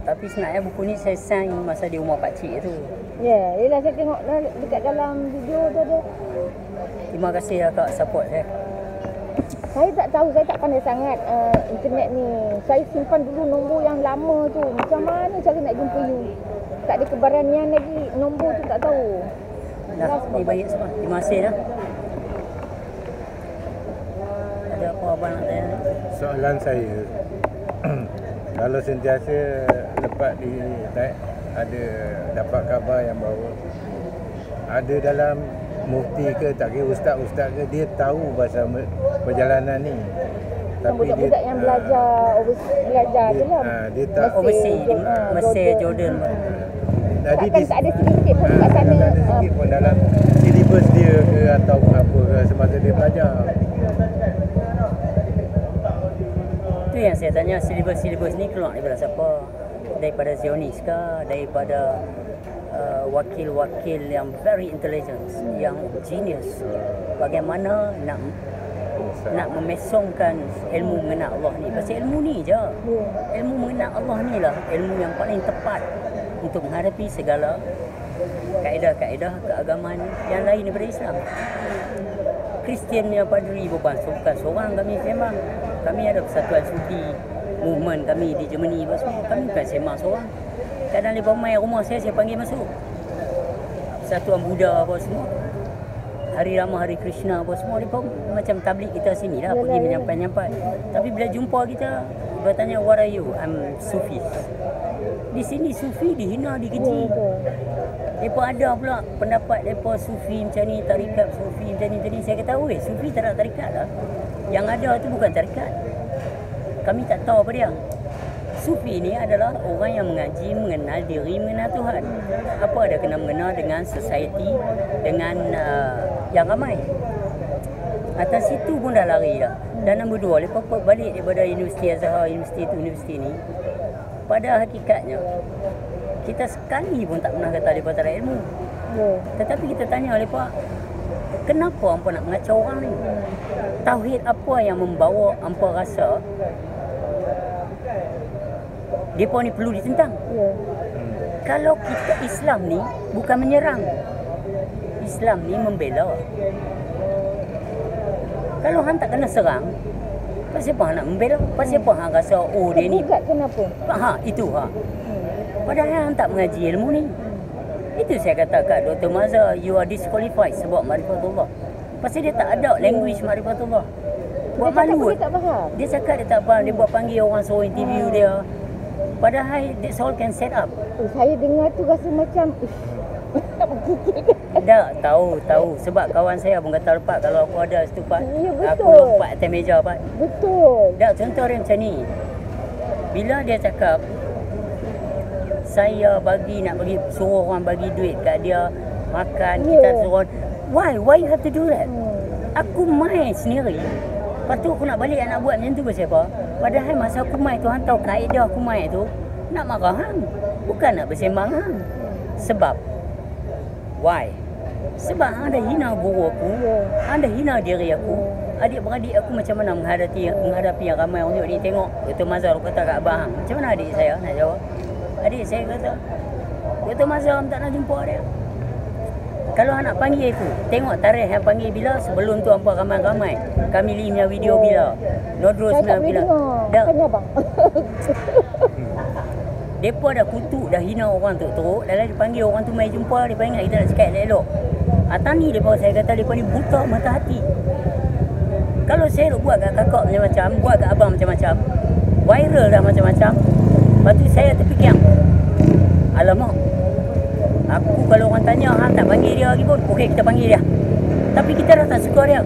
Tapi sebenarnya buku ni saya sign masa di rumah pakcik tu. Ya, yelah saya tengok dekat dalam video tu ada. Terima kasih Kak support saya. Saya tak tahu, saya tak pandai sangat internet ni. Saya simpan dulu nombor yang lama tu. Macam mana cara nak jumpa you? Tak ada keberanian lagi, nombor tu tak tahu. Dah, ni baik semua. Terima kasih dah. Ada apa abang nak tanya? Soalan saya, kalau sentiasa lepas di ada dapat khabar yang bahawa ada dalam mufti ke tak kira ustaz-ustaz ke, dia tahu pasal perjalanan ni, tapi budak-budak yang belajar je lah. Dia tak Mesir, Jordan. Jadi tak ada sedikit pun kat sana. Tak ada sedikit pun dalam silibus dia ke atau apa ke semasa dia belajar. Itu yang saya tanya, silibus ni keluar daripada siapa? Daripada Zionis ke? Daripada wakil-wakil yang very intelligent, yang genius. Bagaimana nak memesongkan ilmu mengenal Allah ni. Pasal ilmu ni je. Ilmu mengenal Allah ni lah ilmu yang paling tepat untuk menghadapi segala kaedah-kaedah keagamaan yang lain daripada Islam. Kristian yang padri bukan seorang kami sembang. Kami ada persatuan sufi, movement kami di Germany apa semua. Kami bukan sembang seorang. Kadang lepas main rumah saya panggil masuk. Persatuan Buddha apa semua. Hari Rama, Hari Krishna apa semua, mereka macam tabligh kita sini lah, pergi menyampai-nyampai. Tapi bila jumpa kita, dia tanya, what are you? I'm Sufi. Di sini Sufi dihina, dikeji. Mereka ada pula pendapat mereka Sufi macam ni, tarikat Sufi macam ni. Saya kata, weh, Sufi tak ada tarikat lah. Yang ada tu bukan tarikat. Kami tak tahu apa dia. Sufi ni adalah orang yang mengaji, mengenal diri, mengenal Tuhan. Apa ada kena mengenal dengan society, dengan yang ramai. Atas situ pun dah lari dah. Dan nombor dua, lepas balik daripada Universiti Azhar, universiti ni, pada hakikatnya, kita sekali pun tak pernah kata lepas tak ada ilmu. Tetapi kita tanya lepas, kenapa hampa nak mengacau orang ni? Tauhid apa yang membawa hampa rasa mereka ni perlu ditentang? Kalau kita Islam ni bukan menyerang. Islam ni membela. Kalau hang tak kena serang, pasal apa hang nak membela? Pasal apa hang rasa dia ni? Kenapa? Itu. Padahal hang tak mengaji ilmu ni. Itu saya kata kat Dr. Mazhar, you are disqualified sebab Ma'rifatullah. Pasal dia tak ada language Ma'rifatullah. Buat malu. Dia cakap dia tak faham. Dia buat panggil orang suruh interview dia. Padahal that's all can set up. Saya dengar tu rasa macam tak tahu sebab kawan saya pun kata lepas kalau aku ada situ Pak, aku lompat atas meja Pak. Betul. Tak, contoh dia macam ni. Bila dia cakap saya nak bagi suruh orang bagi duit kat dia makan, kita suruh, why you have to do that? Aku main sendiri. Lepas tu aku nak balik nak buat macam tu ke siapa? Padahal masa aku main tu, hang tahu kaedah aku main tu, nak marah hang. Bukan nak bersembang hang. Sebab, why? Sebab hang dah hina guru aku, hang dah hina diri aku. Adik-beradik aku macam mana menghadapi yang ramai orang ni tengok. Dr. Mazhar kata kat abang hang, macam mana adik saya nak jawab? Adik saya kata, Dr. Mazhar tak nak jumpa dia. Kalau nak panggil tu, tengok tarikh yang panggil bila, sebelum tu hampa ramai-ramai. Kami punya video bila. Nodrus punya bila. Dah. Depa dah kutuk, dah hina orang tu teruk. Dalam dia panggil orang tu mai jumpa, depa ingat kita nak cakap elok-elok. Tani depa, saya kata depa ni buta mata hati. Kalau saya nak buat kat kakak macam-macam, buat kat abang macam-macam, viral dah macam-macam. Lepas tu saya terfikir, alamak, aku kalau orang tanya, hang tak panggil dia lagi pun, okey kita panggil dia. Tapi kita dah tak suka dia.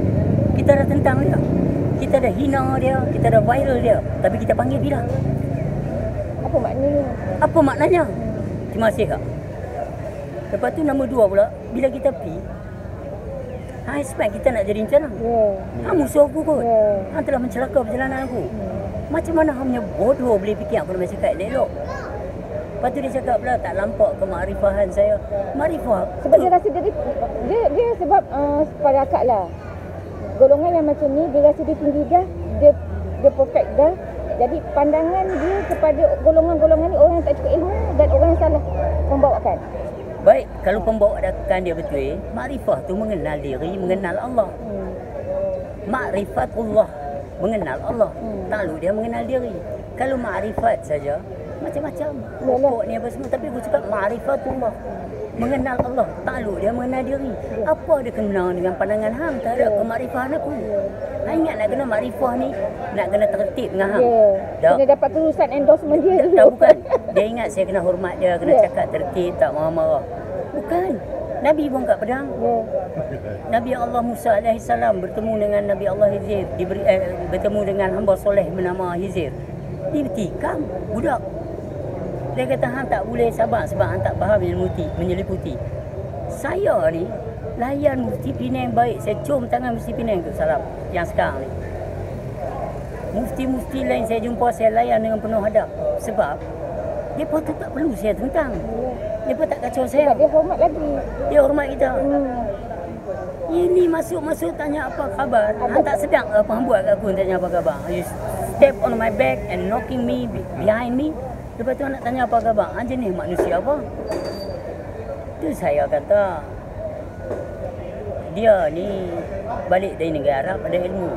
Kita dah tentang dia. Kita dah hina dia, kita dah viral dia. Tapi kita panggil bila? Apa maknanya? Apa maknanya? Terima kasih Kak. Lepas tu nombor dua pula, bila kita pergi, hang expect kita nak jadi macam mana? Hang musuh aku kot. Hang telah mencelaka perjalanan aku. Macam mana hang punya bodoh boleh fikir aku nak cakap elok? Lepas tu dia cakap pula tak lampak kemakrifahan saya. Makrifah. Sebab dia rasa dia sebab pada akak lah. Golongan yang macam ni dia rasa dia tinggi dah, dia perfect dah. Jadi pandangan dia kepada golongan-golongan ni orang yang tak cukup ilmu dan orang yang salah pembawakan. Baik, kalau pembawakan dia betul, makrifah tu mengenal diri, mengenal Allah. Makrifatullah, mengenal Allah. Tak lalu dia mengenal diri. Kalau makrifat saja, macam-macam. Pokok ni apa semua. Tapi aku cakap makrifatullah, mengenal Allah. Tak lalu dia mengenal diri. Apa ada kena dengan pandangan hang terhadap kemakrifahan aku? Hang ingat nak kena makrifah ni, nak kena tertib dengan hang. Tak. Kena dapat tulisan endorsement dia dulu. Tak, bukan. Dia ingat saya kena hormat dia, kena cakap tertib, tak marah-marah. Bukan. Nabi pun kat pedang. Nabi Allah Musa AS bertemu dengan Nabi Allah Hizir, bertemu dengan hamba soleh bernama Hizir. Dia bertikam budak. Dia kata hang tak boleh sabar sebab hang tak faham menyeliputi. Saya ni layan Mufti Penang baik. Saya cium tangan Mufti Penang tu salam yang sekarang ni. Mufti-mufti lain saya jumpa, saya layan dengan penuh hadap. Sebab mereka tu tak perlu saya tentang. Mereka tak kacau saya. Sebab dia hormat lagi. Dia hormat kita. Ini masuk-masuk tanya apa khabar. Hang tak sedang apa hang buat kat aku tanya apa khabar. You step on my back and knocking me behind me. Lepas tu nak tanya apa khabar. Hang jenis manusia apa? Tu saya kata dia ni balik dari negara Arab ada ilmu.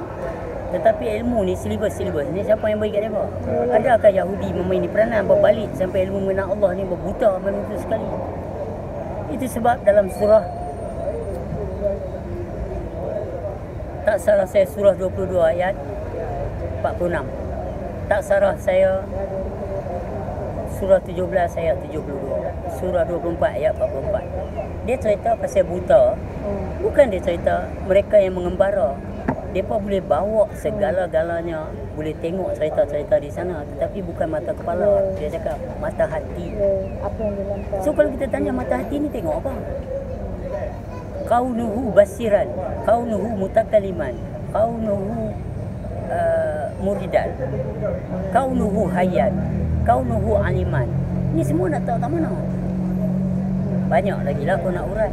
Tetapi ilmu ni silibus ni siapa yang bagi kat dia? Adakah Yahudi memaini peranan berbalik sampai ilmu mengenal Allah ni berbuta begitu sekali? Itu sebab dalam surah, tak salah saya surah 22 ayat 46. Tak salah saya surah 17 ayat 72. Surah 24 ayat 44. Dia cerita pasal buta. Bukan dia cerita mereka yang mengembara. Mereka boleh bawa segala-galanya, boleh tengok cerita-cerita di sana, tetapi bukan mata kepala. Dia cakap mata hati. Apa yang dilampau. So kalau kita tanya mata hati ni tengok apa? Kaunuhu basiran, kaunuhu mutakaliman, kaunuhu muridan, kaunuhu hayyan, kaunuhu aliman. Ni semua nak tahu tak mana? Banyak lagi lah kau nak urai.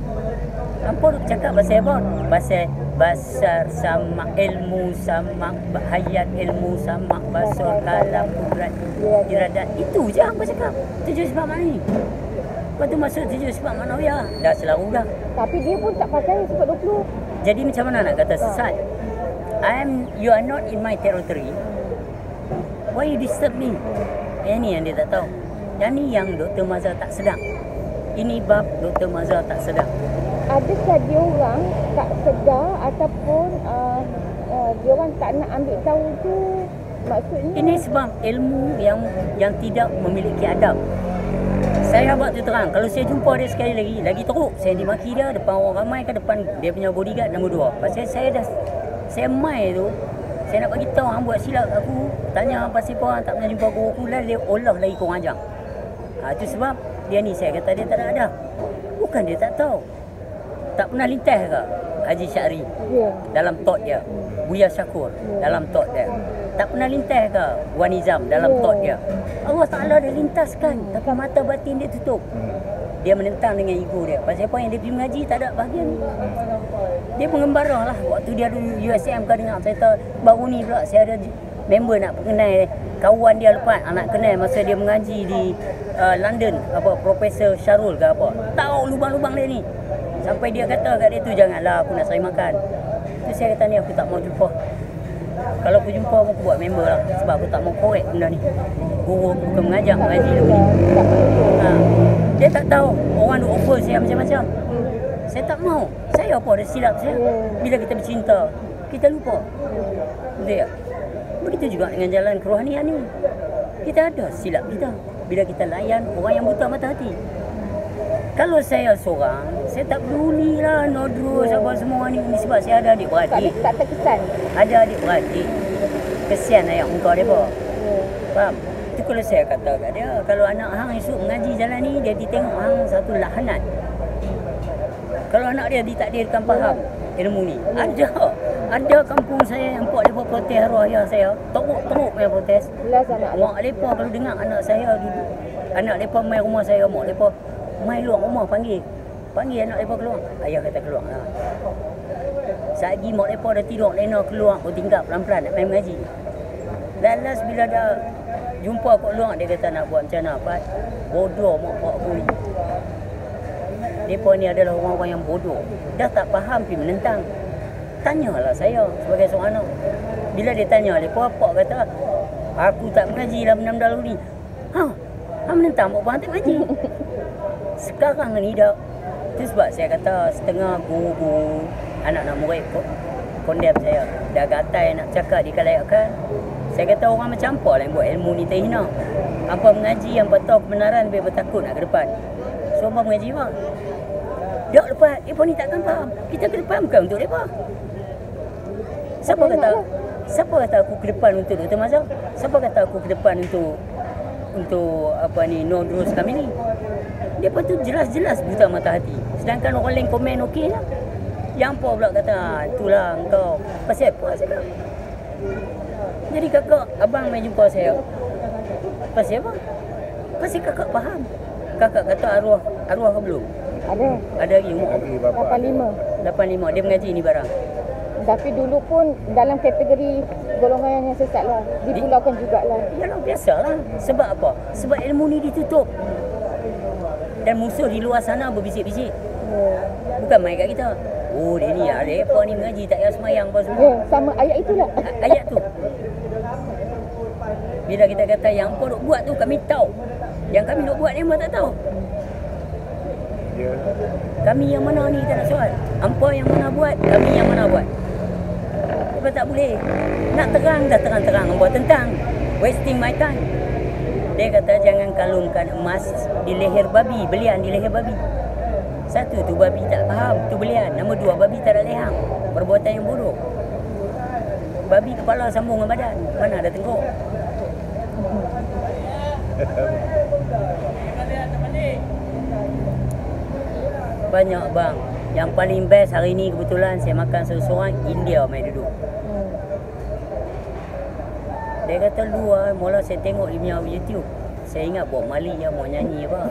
Apa duk cakap pasal apa? Pasal basar sama ilmu sama hayat ilmu sama basar kalam kudrat iradat. Itu je apa cakap. Tujuh sebab mana ni? Lepas tu masuk tujuh sebab manawiyah. Dah selalu dah. Tapi dia pun tak pakai sebab 20. Jadi macam mana nak kata sesat? You are not in my territory. Why you disturb me? Yang ni yang dia tak tahu. Yang ni yang Dr. Mazhar tak sedang. Ini bab Dr. Mazhar tak sedang. Adakah dia orang tak sedar ataupun dia orang tak nak ambil tahu tu, maksudnya? Ini sebab ilmu yang tidak memiliki adab. Saya buat tu terang, kalau saya jumpa dia sekali lagi teruk, saya dimaki dia depan orang ramai ke depan dia punya bodyguard nombor 2. Pasal saya mai tu, saya nak bagi tahu hang buat silap aku, tanya pasal apa hang tak pernah jumpa guru aku, dia olah lagi kau ajar. Itu sebab dia ni saya kata dia tak ada adab. Bukan dia tak tahu. Tak pernah lintas ke Haji Syahri dalam thought dia, Buya Syakur dalam thought dia. Tak pernah lintas ke Wan Nizam dalam thought dia. Allah Ta'ala dah lintaskan, tapi mata batin dia tutup. Dia menentang dengan ego dia. Pasal apa yang dia pergi mengaji tak ada bahagian. Dia pengembara lah. Waktu dia dulu USM kau dengar cerita baru ni pula saya ada member nak kenal kawan dia lepas anak kenal masa dia mengaji di London, apa Profesor Syarul ke apa. Tahu lubang-lubang dia ni. Sampai dia kata kat dia tu, janganlah aku nak cari makan. Tu saya kata ni aku tak mau jumpa. Kalau aku jumpa aku buat member lah. Sebab aku tak mau korek benda ni. Guru aku bukan mengajar mengaji dulu ni. Dia tak tahu orang duk offer saya macam-macam. Saya tak mau. Saya apa ada silap saya. Bila kita bercinta, kita lupa. Betul tak? Begitu juga dengan jalan kerohanian ni. Kita ada silap kita. Bila kita layan orang yang buta mata hati. Kalau saya seorang, saya tak peduli lah Nodrus apa semua ni. Sebab saya ada adik-beradik. Tak terkesan. Ada adik-beradik. Kesian ayah muka dia apa. Faham? Itu kalau saya kata kat dia, kalau anak hang esok mengaji jalan ni, dia ditengok hang satu lahanat. Kalau anak dia ditakdirkan faham ilmu ni. Ada kampung saya yang pak lepa protes arwah ayah saya. Teruk punya protes. Mak lepa kalau dengar anak saya duduk, anak lepa mai rumah saya, mak lepa mai luar rumah panggil anak lepa keluar. Ayah kata keluar lah. Saat lagi mak lepa dah tidur lena keluar, kau tinggal pelan-pelan nak main mengaji. Last bila dah jumpa Kok Long, dia kata nak buat macam mana Pat? Bodoh mak pak aku ni. Mereka ni adalah orang-orang yang bodoh. Dah tak faham pergi menentang. Tanyalah saya sebagai seorang anak. Bila dia tanya, mereka pak kata, aku tak mengaji lah benda-benda lalu ni. Menentang buat tak mengaji. Sekarang ni dah. Itu sebab saya kata setengah guru-guru anak-anak murid condemn saya. Dah gatai nak cakap di kalayakan. Saya kata orang macam apa lah yang buat ilmu ni terhina. Apa mengaji yang tahu kebenaran lebih bertakut nak ke depan. So apa mengaji bang? Dok lepas, mereka ni takkan faham. Kita ke depan bukan untuk mereka. Siapa kata aku ke depan untuk Dr. Mazhar? Siapa kata aku ke depan untuk Nodrus kami ni? Dia tu jelas-jelas buta mata hati. Sedangkan orang lain komen okey lah. Yang apa pula kata, itulah engkau. Pasal apa saya? Jadi kakak, abang main jumpa saya. Pasal apa? Pasal kakak faham. Kakak kata arwah ke belum? Ada lagi umur 85. Dia mengaji ni barang. Tapi dulu pun dalam kategori golongan yang sesat lah. Dipulaukan jugalah. Yalah, biasalah. Sebab apa? Sebab ilmu ni ditutup. Dan musuh di luar sana berbisik-bisik. Bukan main kat kita. Oh, dia ni mereka ni mengaji tak payah semayang apa semua. Sama ayat itulah. Ayat tu. Bila kita kata yang apa nak buat tu kami tahu. Yang kami nak buat ni memang tak tahu. Kami yang mana ni kita nak soal. Hampa yang mana buat, kami yang mana buat. Sebab tak boleh. Nak terang dah terang-terang hampa tentang. Wasting my time. Dia kata jangan kalungkan emas di leher babi, belian di leher babi. Satu tu babi tak faham, tu belian. Nombor dua, babi tak ada lehang. Perbuatan yang bodoh. Babi kepala sambung dengan badan. Mana ada tengkok? Banyak bang. Yang paling best hari ni kebetulan saya makan seorang India main duduk. Dia kata luar, mula saya tengok dia punya YouTube. Saya ingat Bob Marley yang mau nyanyi apa.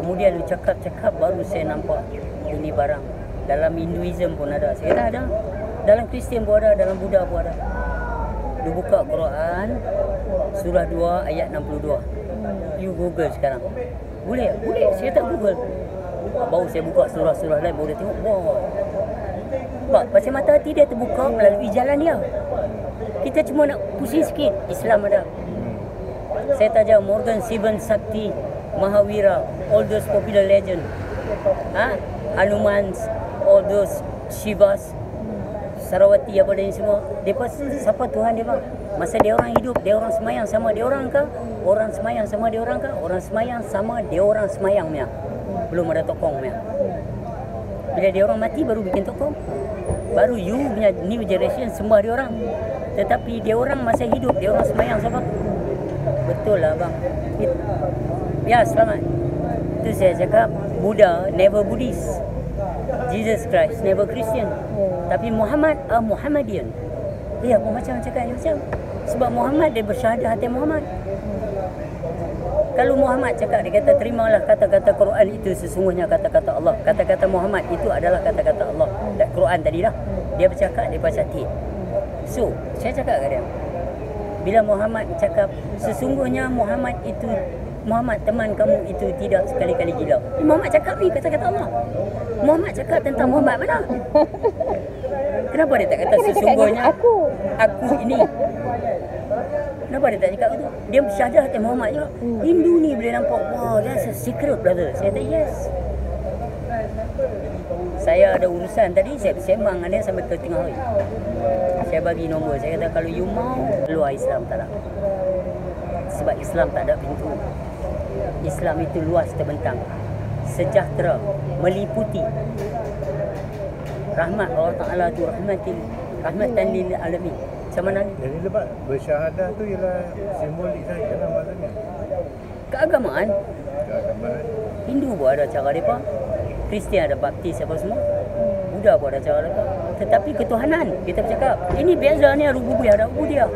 Kemudian lu cakap baru saya nampak ini barang. Dalam Hinduism pun ada. Saya kata ada. Dalam Kristian pun ada, dalam Buddha pun ada. Lu buka Quran surah 2 ayat 62. You Google sekarang. Boleh? Saya tak Google. Baru saya buka surah-surah lain, baru dia tengok, wah. Sebab pasal mata hati dia terbuka melalui jalan dia. Kita cuma nak pusing sikit, Islam ada. Saya tajam Morgan Sivan Sakti, Mahavira, all those popular legend. Hanuman, all those Shivas, Sarawati apa dan semua. Dia pasti siapa Tuhan dia bang? Masa dia orang hidup, dia orang semayang sama dia orang ke? Orang semayang sama dia orang ke? Orang semayang sama dia orang semayang punya. Belum ada tokong punya. Bila dia orang mati baru bikin tokong. Baru you punya new generation sembah dia orang. Tetapi dia orang masa hidup, dia orang semayang siapa? Betul lah bang. Ya, selamat. Itu saya cakap, Buddha never Buddhist. Jesus Christ never Christian. Tapi Muhammad Muhammadian. Ya, apa macam cakap ni macam? Sebab Muhammad dia bersyahadah hati Muhammad. Kalau Muhammad cakap, dia kata terimalah kata-kata Quran itu sesungguhnya kata-kata Allah. Kata-kata Muhammad itu adalah kata-kata Allah. Dan Quran tadi dah. Dia bercakap, dia baca hati. So, saya cakap ke dia, bila Muhammad cakap, sesungguhnya Muhammad teman kamu itu tidak sekali-kali gila. Muhammad cakap ni kata-kata Allah. Muhammad cakap tentang Muhammad mana? Kenapa dia tak kata sesungguhnya aku ini? Kenapa dia tak cakap itu? Dia bersyahadah hati Muhammad juga. Hindu ni boleh nampak, wow, that's a secret brother. Saya kata yes. Saya ada urusan tadi, saya bersembang dengan dia sampai ke tengah hari. Saya bagi nombor, saya kata kalau you mau keluar Islam tak nak. Sebab Islam tak ada pintu. Islam itu luas terbentang, sejahtera, meliputi. Rahmat Allah Ta'ala tu rahmatan lil alamin. Macam mana ni? Jadi lepas bersyahadah tu ialah simbolik saja lah maksudnya. Keagamaan. Hindu pun ada cara mereka, Kristian ada baptis apa semua, Buddha pun ada cara mereka. Tetapi ketuhanan, kita bercakap, ini beza ni rububiyah ada ubudiyah.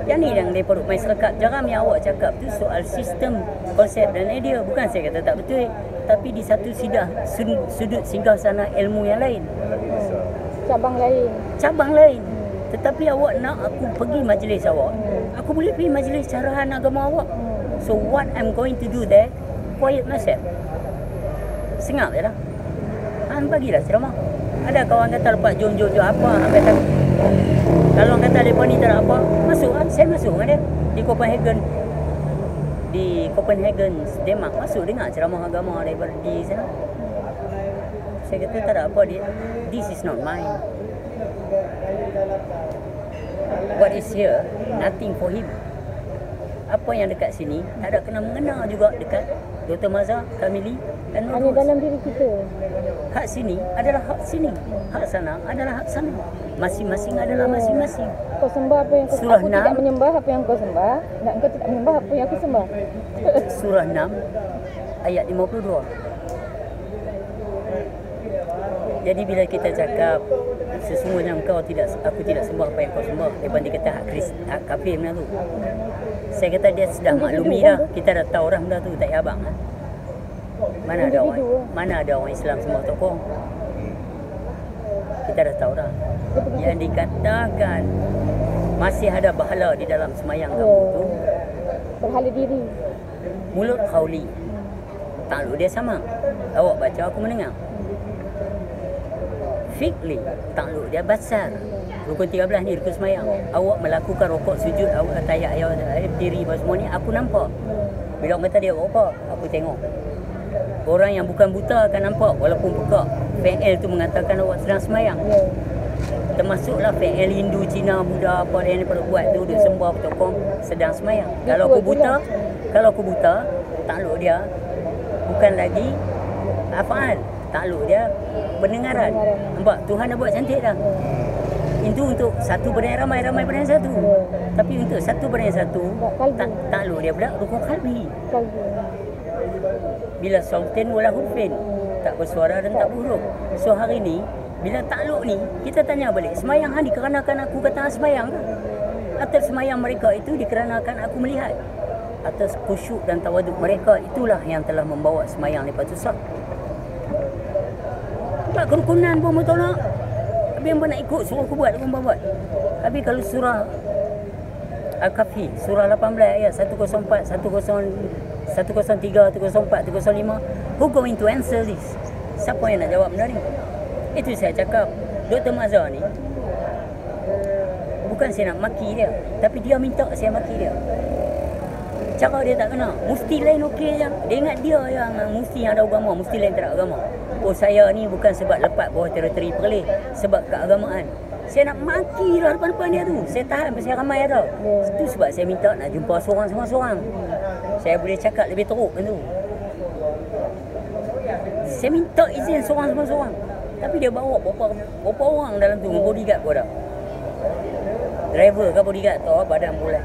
Yang ni yang mereka duk main selekat. Jarang yang awak cakap tu soal sistem, konsep dan idea. Bukan saya kata tak betul, tapi di satu sudut singgah sana ilmu yang lain. Cabang lain. Tetapi awak nak aku pergi majlis awak, aku boleh pergi majlis carahan agama awak. So what I'm going to do there, quiet myself. Sengap je lah. Han bagilah ceramah. Ada kawan kata lepas jom apa, Han kata kalau kata mereka ni tak ada apa, masuk lah. Saya masuk dengan dia di Copenhagen, Denmark. Masuk dengar ceramah agama daripada di sana. Saya kata tak ada apa dia. This is not mine. What is here, nothing for him. Apa yang dekat sini, tak ada kena mengena juga dekat Dr. Mazhar, Kamili dan Hanya Nurul. dalam diri kita. Hak sini adalah hak sini. Hak sana adalah hak sana. Masing-masing adalah masing-masing. Kau sembah apa yang kau Surah aku tidak 6. menyembah apa yang kau sembah, dan kau tidak menyembah apa yang aku sembah. Surah 6 ayat 52. Jadi bila kita cakap sesungguhnya aku tidak sembah apa yang kau sembah, dia kata hak kafir benda tu. Saya kata dia sudah maklumi dah. Kita dah tahu dah benda tu, tak payah abang lah. Mana ada orang Islam sembah tokoh. Kita dah tahu dah. Yang dikatakan masih ada bahala di dalam semayang kamu tu, Berhala diri. mulut khawli, takluk dia sama. Awak baca, aku mendengar. Fiqli, takluk dia basar. Rukun 13 ni, rukun semayang. Awak melakukan rokok, sujud, awak tayak, ayat diri semua ni, aku nampak. Bila orang kata dia apa, aku tengok. Orang yang bukan buta akan nampak walaupun buka. PL tu mengatakan awak sedang semayang. Termasuklah PL Hindu, Cina, Buddha, apa yang daripada buat tu, dia sembah bertokong sedang semayang. Kalau aku buta, takluk dia bukan lagi afal, takluk dia pendengaran. Nampak Tuhan dah buat cantik dah. Itu untuk satu benda yang ramai benda yang satu. Tapi untuk satu benda yang satu, takluk dia pula rukun qalbi. Bila sultan wala hurfin, tak bersuara dan tak berhuruf. So hari ni bila takluk ni, kita tanya balik, semayang hang dikarenakan aku kata semayang ke? Atau semayang mereka itu dikarenakan aku melihat? Atas khusyuk dan tawaduk mereka, itulah yang telah membawa semayang lepas tu sah. Sebab kerukunan pun betul nak. Habis yang nak ikut, suruh aku buat, aku buat. Habis kalau surah Al-Kahfi, surah 18 ayat 104, 103, 104, 105, who going to answer this? Siapa yang nak jawab benda ni? Itu saya cakap, Dr. Mazhar ni bukan saya nak maki dia, tapi dia minta saya maki dia. Cara dia tak kena. Mufti lain okey je. Dia ingat dia yang mufti yang ada agama, mufti lain tak ada agama. Oh, saya ni bukan sebab lepas bawah teritori Perlis, sebab keagamaan. Saya nak maki lah depan-depan dia tu. Saya tahan pasal ramai ada. Itu sebab saya minta nak jumpa seorang-seorang. Saya boleh cakap lebih teruk kan tu. Saya minta izin seorang-seorang. Tapi dia bawa berapa orang dalam tu, bodyguard pun ada. Driver ke bodyguard tahu badan bulat.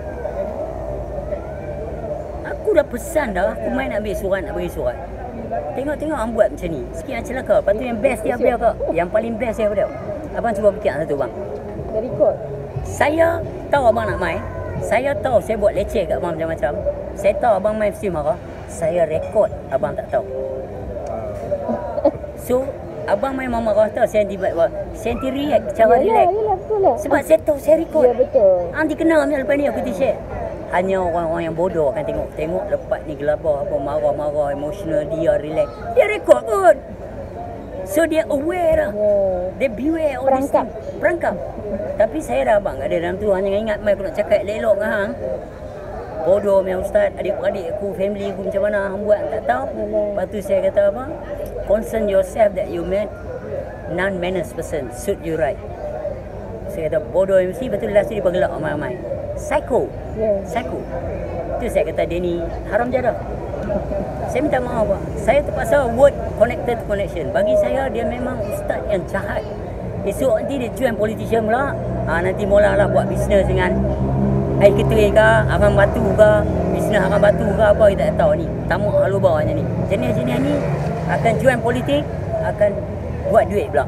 Aku dah pesan dah, aku main nak ambil surat, nak bagi surat. Tengok hang buat macam ni. Sikit yang celaka. Lepas tu yang best dia apa dia? Yang paling best dia apa dia? Abang cuba fikir satu bang. Dia record. Saya tahu abang nak main. Saya tahu saya buat leceh kat abang macam-macam. Saya tahu abang main mesti marah. Saya rekod, abang tak tahu. So, abang main marah tahu saya react cara relax. Yalah, betul lah. Sebab saya tahu saya rekod. Ya, betul. Hang dikenal macam lepas ni aku share. Hanya orang-orang yang bodoh akan tengok lepas ni gelabah apa marah-marah, emotional, dia relax. Dia rekod pun. So dia aware lah. Dia beware all this thing. Perangkap. Tapi saya dah abang ada dalam tu, hanya ingat mai aku nak cakap elok dengan hang. Bodoh punya ustaz, adik-adik aku, family aku macam mana hang buat tak tahu. Lepas tu saya kata apa? Concern yourself that you met non-manners person, suit you right. Saya kata bodoh MC, betul last tu dia pergelak ramai-ramai. Psycho. Psycho. Itu saya kata dia ni haram jadah. Saya minta maaf Pak. Saya terpaksa word connected to connection. Bagi saya dia memang ustaz yang jahat. Esok nanti dia join politician pula. Nanti mulalah buat bisnes dengan air ketuih ke, arang batu ke, bisnes arang batu ke apa kita tak tahu ni. Tamak halu bawahnya ni. Jenis-jenis ni akan join politik, akan buat duit pula.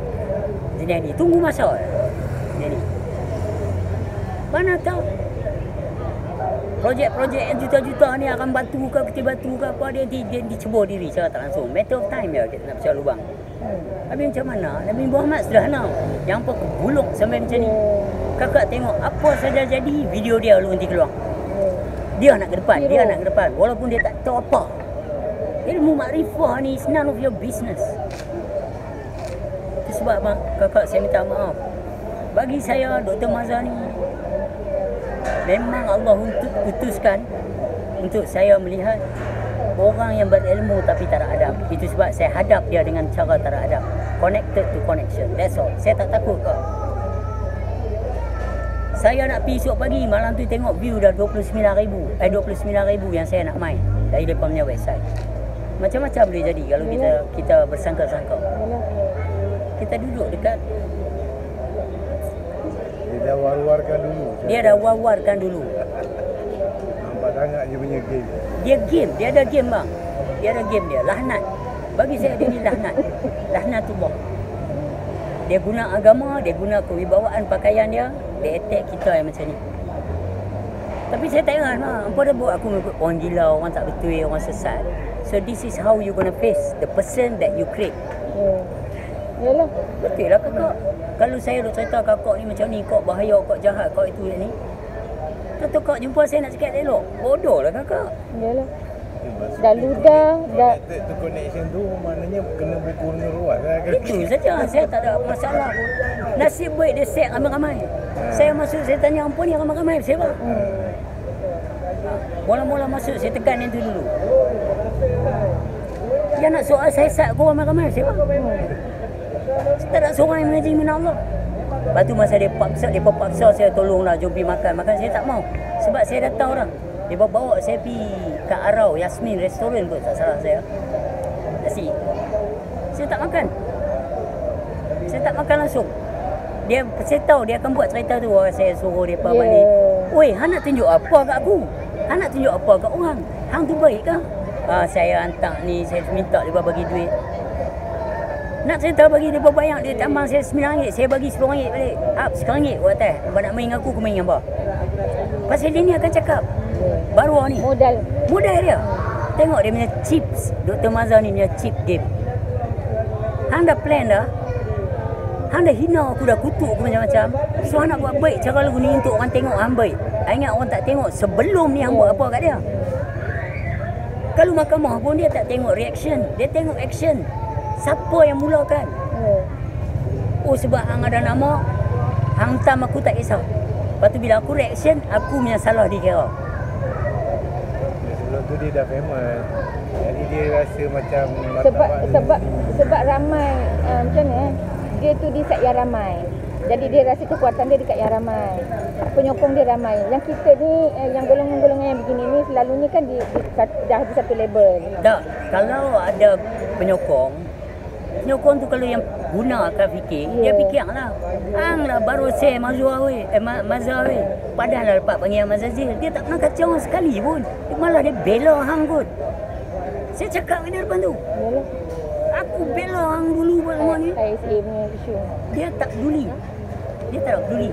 Jenis ni tunggu masa. Jenis ni. Mana tahu projek-projek yang juta-juta ni akan batu ke, peti batu ke apa, dia dicebur diri secara tak langsung. Matter of time dia kita nak pecah lubang. Habis macam mana? Nabi Muhammad sederhana. Yang apa buluk sampai macam ni. Kakak tengok apa saja jadi, video dia lalu nanti keluar. Dia nak ke depan, dia nak ke depan. Walaupun dia tak tahu apa. Ilmu makrifah ni is none of your business. Itu sebab kakak saya minta maaf. Bagi saya, Dr. Mazhar ni memang Allah utuskan untuk saya melihat orang yang berilmu tapi tak ada adab. Itu sebab saya hadap dia dengan cara tak ada adab. Connected to connection. That's all. Saya tak takut kau. Saya nak pergi esok pagi, malam tu tengok view dah 29,000 yang saya nak main dari depan punya website. Macam-macam boleh jadi kalau kita bersangka-sangka. Kita duduk dekat. Dia dah war-warkan dulu. Dia dah war-warkan dulu. Nampak sangat dia punya game. Dia game, dia ada game bang. Dia ada game dia, lahnat. Bagi saya dia ni lahnat. Lahnatullah. Dia guna agama, dia guna kewibawaan pakaian dia attack kita yang macam ni. Tapi saya tak ingat lah, apa dah buat aku mengikut orang gila, orang tak betul, orang sesat. So this is how you gonna face the person that you create. Yalah. Betul lah kakak. Kalau saya duk cerita kakak ni macam ni, kau bahaya, kau jahat, kau itu ni. Tentu kau jumpa saya nak cakap elok. Bodoh lah kakak. Yalah. Dah ludah, dah Connected to connection tu maknanya kena berkurang ruas lah. itu saja. Saya tak ada masalah. Nasib baik dia set ramai-ramai. Saya masuk, saya tanya apa ni ramai-ramai siapa? Mula-mula masuk saya tekan yang tu dulu. Dia nak soal saya sat kau ramai-ramai siapa? Tak ada seorang yang mengaji min Allah. Lepas tu masa dia paksa saya tolonglah jom pergi makan. Makan saya tak mau. Sebab saya dah tahu dah. Dia bawa saya pergi ke Arau Yasmin restoran pun tak salah saya. Nasi. Saya tak makan. Saya tak makan langsung. Saya tahu dia akan buat cerita tu. Saya suruh dia balik. Oi, hang nak tunjuk apa kat aku? Hang nak tunjuk apa kat orang? Hang tu baik ke? Saya hantar ni, saya minta dia bagi duit. Nak cerita bagi dia banyak, dia tambah saya RM9, saya bagi RM10 balik. Up RM1 buat atas. Abang nak main dengan aku main dengan abang. Pasal dia ni akan cakap. Baru ni. Modal dia. Tengok dia punya chips. Dr. Mazhar ni punya chip game. Hang dah plan dah. Hang dah hina aku, dah kutuk aku macam-macam. So hang nak buat baik cara lagu ni untuk orang tengok hang baik. Ingat orang tak tengok sebelum ni hang buat apa kat dia. Kalau mahkamah pun dia tak tengok reaction. Dia tengok action. Siapa yang mulakan? Oh sebab hang ada nama, hang tam aku tak kisah. Lepas tu bila aku reaction, aku punya salah dikira. Sebelum tu dia dah famous. Jadi dia rasa macam sebab ramai macam ni dia tu di set yang ramai. Jadi dia rasa kekuatan dia dekat yang ramai. Penyokong dia ramai. Yang kita ni yang golongan-golongan yang begini ni selalunya kan dah di satu label. Tak, kalau ada penyokong tu kalau yang gunakan fikir, dia fikirlah. Hang lah baru saya Mazhar weh. Padahal lepas panggil Mazazil, dia tak pernah kacau sekali pun. Malah dia bela hang kot. Saya cakap dengan dia depan tu. Yalah. Aku bela hang dulu buat semua ni. ISA punya isu. Dia tak peduli. Dia tak peduli.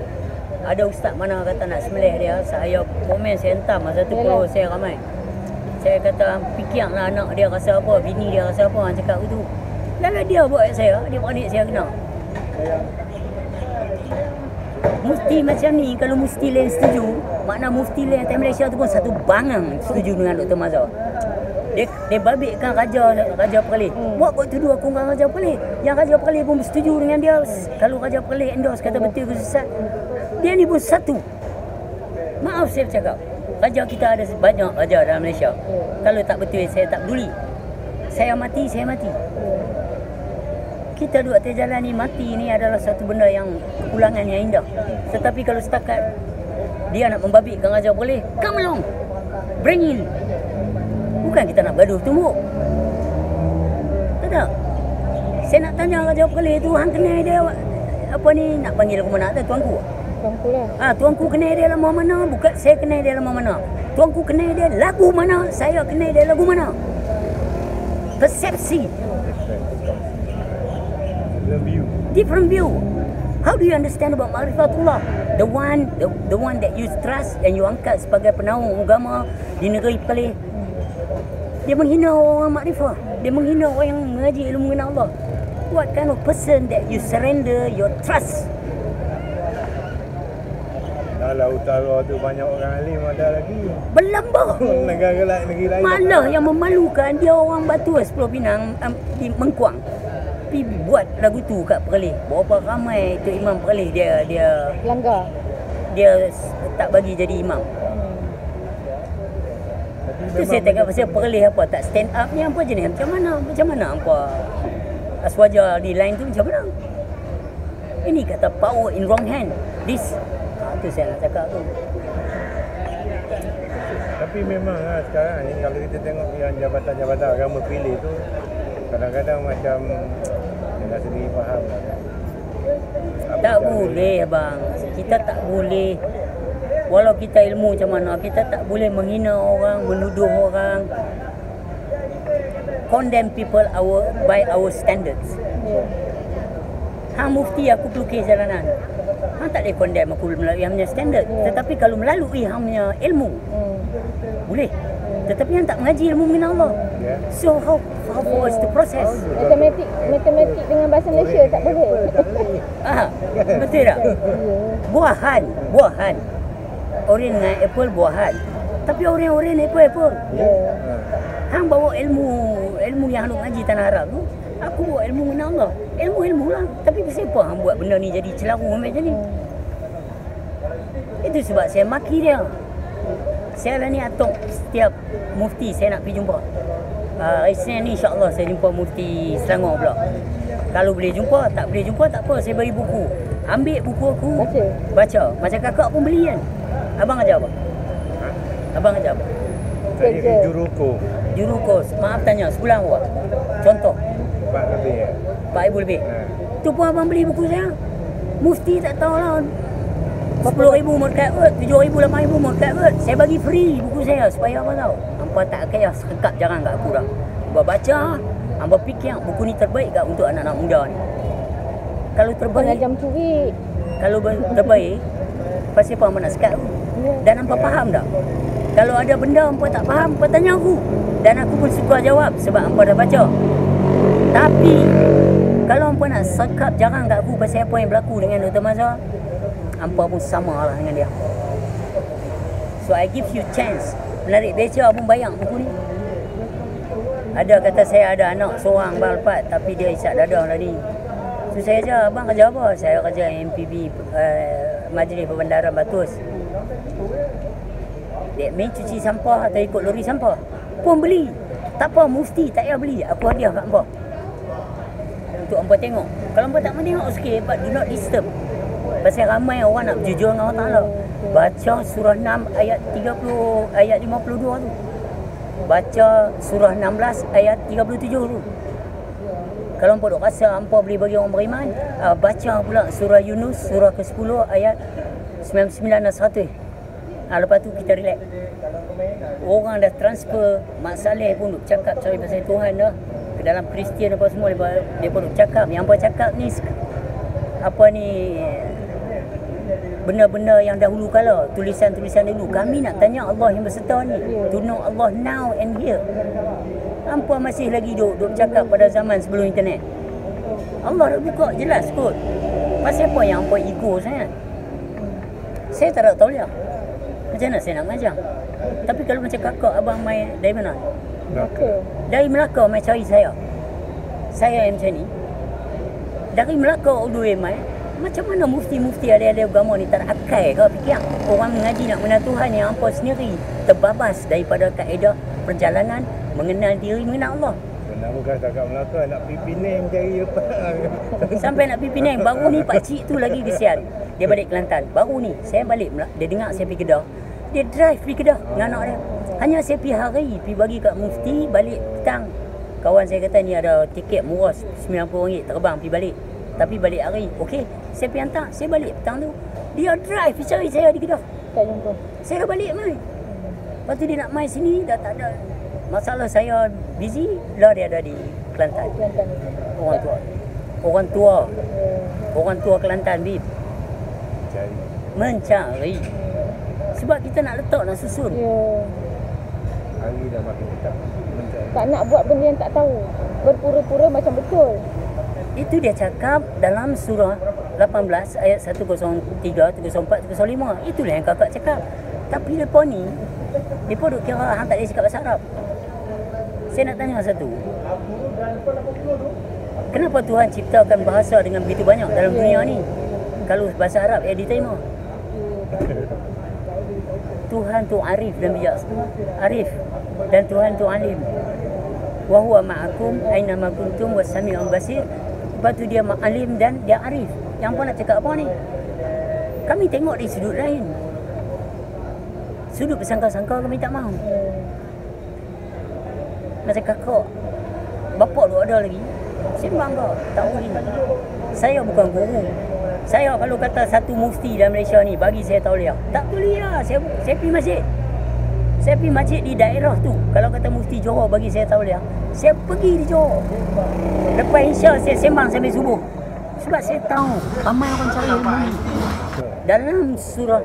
Ada ustaz mana kata nak sembelih dia, saya komen, saya hentam. Masa tu follow saya ramai. Saya kata, fikirlah anak dia rasa apa, bini dia rasa apa. Hang cakap itu. Lala dia buat saya, dia beradik saya kena. Mufti macam ni, kalau mufti lain setuju, makna mufti lain atas Malaysia tu pun satu bangang setuju dengan Dr. Mazhar. Dia babitkan Raja Perlis. Buat tuduh aku dengan Raja Perlis. Yang Raja Perlis pun setuju dengan dia. Kalau Raja Perlis endorse kata betul ke sesat, dia ni pun satu. Maaf saya bercakap, raja kita ada banyak raja dalam Malaysia. Kalau tak betul saya tak peduli. Saya mati. Kita duduk atas jalan ni, mati ni adalah satu benda yang kekulangan yang indah. Tetapi kalau setakat dia nak membabitkan Raja Perlis, come along, bring in. Bukan kita nak gaduh tumbuk. Tak. Saya nak tanya Raja Perlis tu, hang kenal dia apa ni, nak panggil aku mana? Tuanku. Tuanku lah. Tuanku kenal dia lama mana? Bukan saya kenal dia lama mana. Tuanku kenal dia lagu mana? Saya kenal dia lagu mana? Persepsi. Different view. How do you understand about Ma'rifatullah? The one that you trust and you angkat sebagai penaung agama di negeri Perlis. Dia menghina orang makrifah. Dia menghina orang yang mengaji ilmu mengenal Allah. What kind of person that you surrender your trust? Kalau utara tu banyak orang alim ada lagi. Berlambak. Negeri lain. Malah yang memalukan dia orang Batu Pulau Pinang di Mengkuang. Pergi buat lagu tu kat Perlis. Berapa ramai tu imam Perlis dia Langgar. dia tak bagi jadi imam. Tu saya tengok pasal Perlis apa tak stand up ni apa jenis macam mana apa aswaja di line tu macam mana. Ini kata power in wrong hand. This tu saya nak cakap tu. Tapi memang sekarang ni kalau kita tengok yang jabatan-jabatan agama pilih tu kadang-kadang macam nak sendiri faham lah kan. Tak boleh abang. Kita tak boleh. Walau kita ilmu macam mana, kita tak boleh menghina orang, menuduh orang. Condemn people by our standards. Hang mufti aku pelukis jalanan. Hang tak boleh condemn aku melalui hang punya standard. Tetapi kalau melalui hang punya ilmu, boleh. Tetapi hang tak mengaji ilmu mengenal Allah. So how was the process? Matematik dengan bahasa Malaysia tak boleh. Betul tak? Buahan. Oren dengan apple buahan. Tapi oren apple. Hang bawa ilmu yang hang ngaji tanah Arab tu. Aku bawa ilmu mengenal Allah. Ilmu lah. Tapi kenapa hang buat benda ni jadi celaru macam ni? Itu sebab saya maki dia. Saya lah ni atok setiap mufti saya nak pergi jumpa. Isnin ni insyaAllah saya jumpa mufti Selangor pula. Kalau boleh jumpa, tak boleh jumpa tak apa. Saya bagi buku. Ambil buku aku, baca. Macam kakak pun beli kan. Abang ajar apa? Abang ajar apa? Saya juruko. Juruko. Maaf tanya, sebulan berapa? Contoh. 4 lebih ya. 4,000 lebih. Tu pun abang beli buku saya. Mufti tak tahu lah. 10,000 Murkat Word, 7,000, 8,000 Murkat Word. Saya bagi free buku saya supaya apa tahu. Hampa tak kaya sekejap jarang kat aku dah. Hampa baca, hampa fikir buku ni terbaik tak untuk anak-anak muda ni. Kalau terbaik, jam curi. kalau terbaik, pasti apa hampa nak sekat tu. Dan hampa faham tak? Kalau ada benda hampa tak faham, hampa tanya aku. Dan aku pun suka jawab sebab hampa dah baca. Tapi kalau hampa nak sekap jarang kat aku pasal apa yang berlaku dengan Dr. Mazhar, hampa pun sama lah dengan dia. So I give you chance. Menarik beca pun bayang buku ni. Ada kata saya ada anak seorang bang lepas tapi dia isap dadah tadi. So saya ajar, abang kerja apa? Saya kerja MPB Majlis Perbandaran Batus. That mean cuci sampah atau ikut lori sampah pun beli. Tak apa, mufti tak payah beli. Aku hadiah kat hampa untuk hampa tengok. Kalau hampa tak mahu tengok, okay, but do not disturb. Pasal ramai orang nak berjujur dengan Allah Ta'ala. Baca surah 6 ayat 30, ayat 52 tu. Baca surah 16 ayat 37 tu. Kalau hampa duk rasa hampa boleh bagi orang beriman, baca pula surah Yunus, surah ke-10 ayat 99 dan 100. Lepas tu kita relax. Orang dah transfer, Mak Saleh pun duk cakap cari pasal Tuhan dah. Ke dalam Kristian apa semua dia pun duk cakap. Yang hampa cakap ni apa ni, benda-benda yang dahulu kala, tulisan-tulisan dulu. Kami nak tanya Allah yang berserta ni, to know Allah now and here. Hampa masih lagi duk cakap pada zaman sebelum internet. Allah dah buka jelas kot. Pasal apa yang hampa ego sangat? Saya tak tahu dia. Macam mana saya nak mengajar? Tapi kalau macam kakak abang mai dari mana? Melaka. Dari Melaka mai cari saya. Saya yang macam ni. Dari Melaka all the way mai. Macam mana mufti-mufti ada agama ni tak akal ke fikir? Orang mengaji nak mengenal Tuhan yang hampa sendiri terbabas daripada kaedah perjalanan mengenal diri, mengenal Allah. Benar bukan setakat Melaka, nak pergi Penang cari lepas. Sampai nak pergi Penang, baru ni pakcik tu lagi kesian. Dia balik Kelantan. Baru ni saya balik, dia dengar saya pergi Kedah. Dia drive pergi Kedah dengan anak dia. Hanya saya pergi hari, pergi bagi kat mufti, balik petang. Kawan saya kata ni ada tiket murah RM90 terbang pergi balik. Tapi balik hari, okey, saya pergi hantar, saya balik petang tu. Dia drive pergi cari saya di Kedah. Tak jumpa. Saya dah balik mai. Lepas tu dia nak mai sini, dah tak ada. Masalah saya busy, lah dia ada di Kelantan. Orang tua. Orang tua Kelantan, Bib. Mencari. Sebab kita nak letak, nak susun. Hari dah makin tetap mencari. Tak nak buat benda yang tak tahu. Berpura-pura macam betul. Itu dia cakap dalam surah 18 ayat 103, 104, 105. Itulah yang kakak cakap. Tapi mereka ni, mereka duk kira hang tak boleh cakap bahasa Arab. Saya nak tanya satu. Kenapa Tuhan ciptakan bahasa dengan begitu banyak dalam dunia ni? Kalau bahasa Arab diterima. Tuhan tu arif dan bijak. Arif dan Tuhan tu alim. Wa huwa ma'akum aina ma kuntum was-sami'ul basir. Lepas tu dia alim dan dia arif. Yang apa nak cakap apa ni? Kami tengok di sudut lain. Sudut bersangka-sangka kami tak mahu. Macam kakak, bapak tu ada lagi. Saya bangga, tak boleh. Saya bukan guru. Saya kalau kata satu mufti dalam Malaysia ni bagi saya tauliah, tak boleh lah. Saya pergi masjid. Saya pergi masjid di daerah tu. Kalau kata mufti Johor bagi saya tauliah, saya pergi di Johor. Lepas Isya saya sembang sampai subuh. Sebab saya tahu ramai orang cari ilmu ni. Dalam surah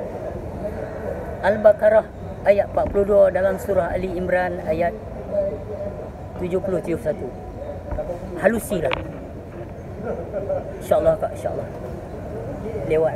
Al-Baqarah ayat 42, dalam surah Ali Imran ayat 70-71. Halusilah. InsyaAllah kak, insyaAllah. Lewat.